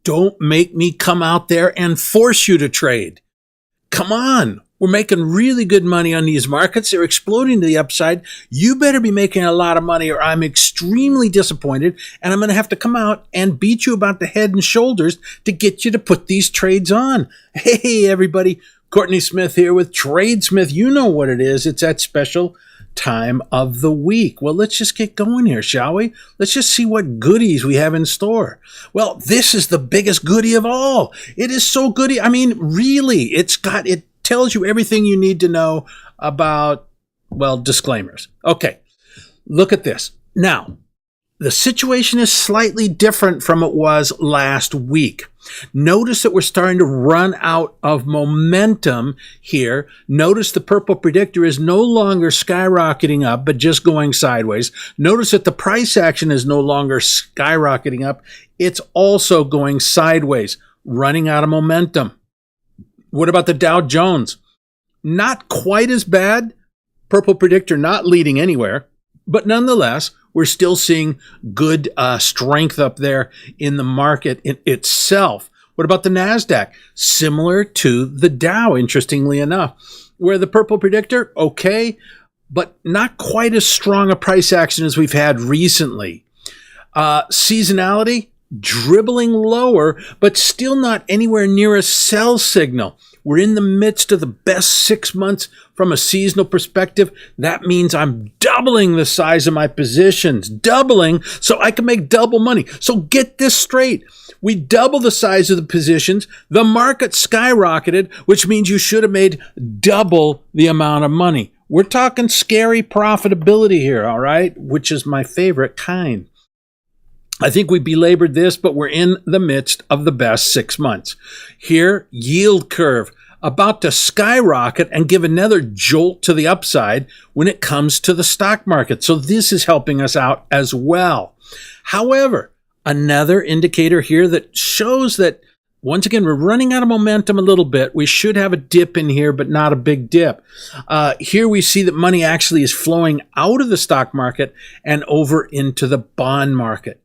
Don't make me come out there and force you to trade. Come on. We're making really good money on these markets. They're exploding to the upside. You better be making a lot of money or I'm extremely disappointed and I'm going to have to come out and beat you about the head and shoulders to get you to put these trades on. Hey, everybody. Courtney Smith here with TradeSmith. You know what it is. It's that special time of the week. Well, let's just get going here, shall we? Let's just see what goodies we have in store. Well, this is the biggest goodie of all. It is so goody. I mean, really, it tells you everything you need to know about, well, disclaimers. Okay, look at this. Now, the situation is slightly different from it was last week. Notice that we're starting to run out of momentum here. Notice the purple predictor is no longer skyrocketing up, but just going sideways. Notice that the price action is no longer skyrocketing up. It's also going sideways, running out of momentum. What about the Dow Jones? Not quite as bad. Purple predictor not leading anywhere, but nonetheless, we're still seeing good strength up there in the market itself. What about the Nasdaq? Similar to the Dow, interestingly enough, where the purple predictor, okay, but not quite as strong a price action as we've had recently. Seasonality, dribbling lower, but still not anywhere near a sell signal. We're in the midst of the best 6 months from a seasonal perspective. That means I'm doubling the size of my positions, doubling so I can make double money. So get this straight. We double the size of the positions. The market skyrocketed, which means you should have made double the amount of money. We're talking scary profitability here, all right, which is my favorite kind. I think we belabored this, but we're in the midst of the best 6 months. Here, yield curve about to skyrocket and give another jolt to the upside when it comes to the stock market. So this is helping us out as well. However, another indicator here that shows that, once again, we're running out of momentum a little bit. We should have a dip in here, but not a big dip. Here we see that money actually is flowing out of the stock market and over into the bond market.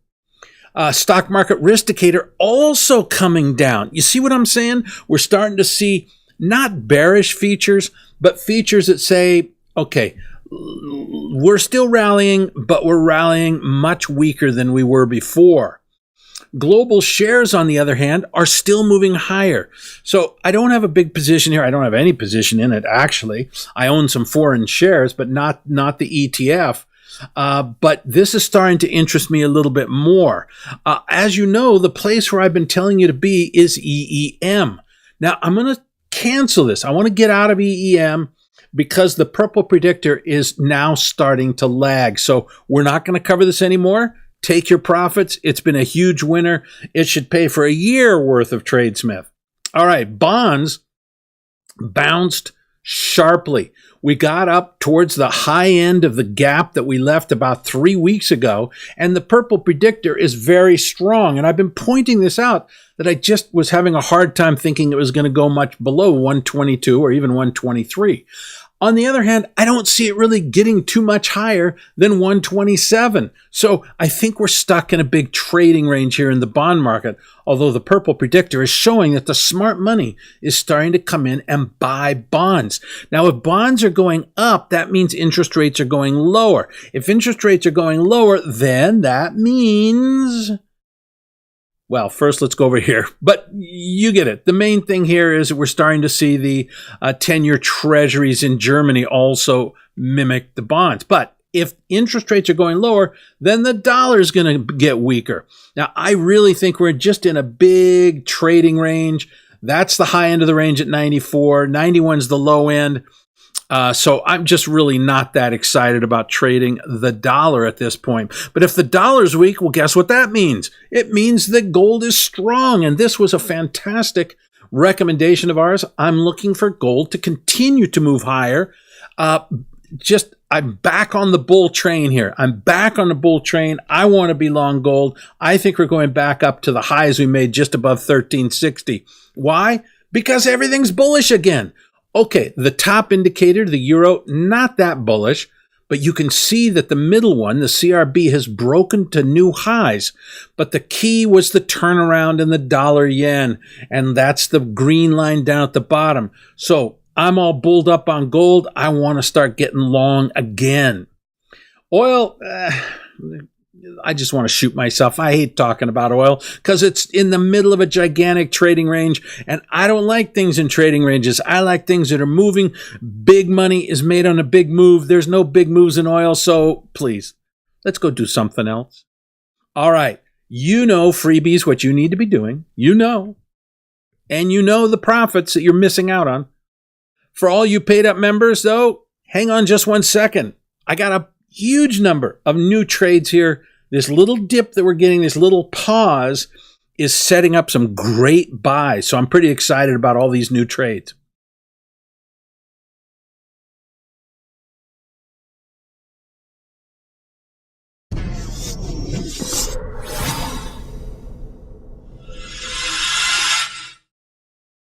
Stock market RISKDICATOR also coming down. You see what I'm saying? We're starting to see not bearish features, but features that say, okay, we're still rallying, but we're rallying much weaker than we were before. Global shares, on the other hand, are still moving higher. So I don't have a big position here. I don't have any position in it, actually. I own some foreign shares, but not the ETF. But this is starting to interest me a little bit more. As you know, the place where I've been telling you to be is EEM. Now, I'm going to cancel this. I want to get out of EEM because the purple predictor is now starting to lag. So we're not going to cover this anymore. Take your profits. It's been a huge winner. It should pay for a year worth of TradeSmith. All right, bonds bounced sharply. We got up towards the high end of the gap that we left about 3 weeks ago, and the purple predictor is very strong. And I've been pointing this out that I just was having a hard time thinking it was going to go much below 122 or even 123. On the other hand, I don't see it really getting too much higher than 127. So I think we're stuck in a big trading range here in the bond market, although the purple predictor is showing that the smart money is starting to come in and buy bonds. Now, if bonds are going up, that means interest rates are going lower. If interest rates are going lower, then that means... Well, first, let's go over here. But you get it. The main thing here is we're starting to see the 10-year treasuries in Germany also mimic the bonds. But if interest rates are going lower, then the dollar is going to get weaker. Now, I really think we're just in a big trading range. That's the high end of the range at 94. 91 is the low end. So I'm just really not that excited about trading the dollar at this point. But if the dollar's weak, well, guess what that means? It means that gold is strong. And this was a fantastic recommendation of ours. I'm looking for gold to continue to move higher. I'm back on the bull train here. I'm back on the bull train. I want to be long gold. I think we're going back up to the highs we made just above 1360. Why? Because everything's bullish again. Okay, the top indicator, the euro, not that bullish, but you can see that the middle one, the CRB, has broken to new highs. But the key was the turnaround in the dollar yen, and that's the green line down at the bottom. So I'm all bulled up on gold. I want to start getting long again. Oil, I just want to shoot myself. I hate talking about oil because it's in the middle of a gigantic trading range, and I don't like things in trading ranges. I like things that are moving. Big money is made on a big move. There's no big moves in oil, so please, let's go do something else. All right, you know freebies, what you need to be doing. You know. And you know the profits that you're missing out on. For all you paid up members, though, hang on just 1 second. I got a huge number of new trades here. This little dip that we're getting, this little pause, is setting up some great buys. So I'm pretty excited about all these new trades.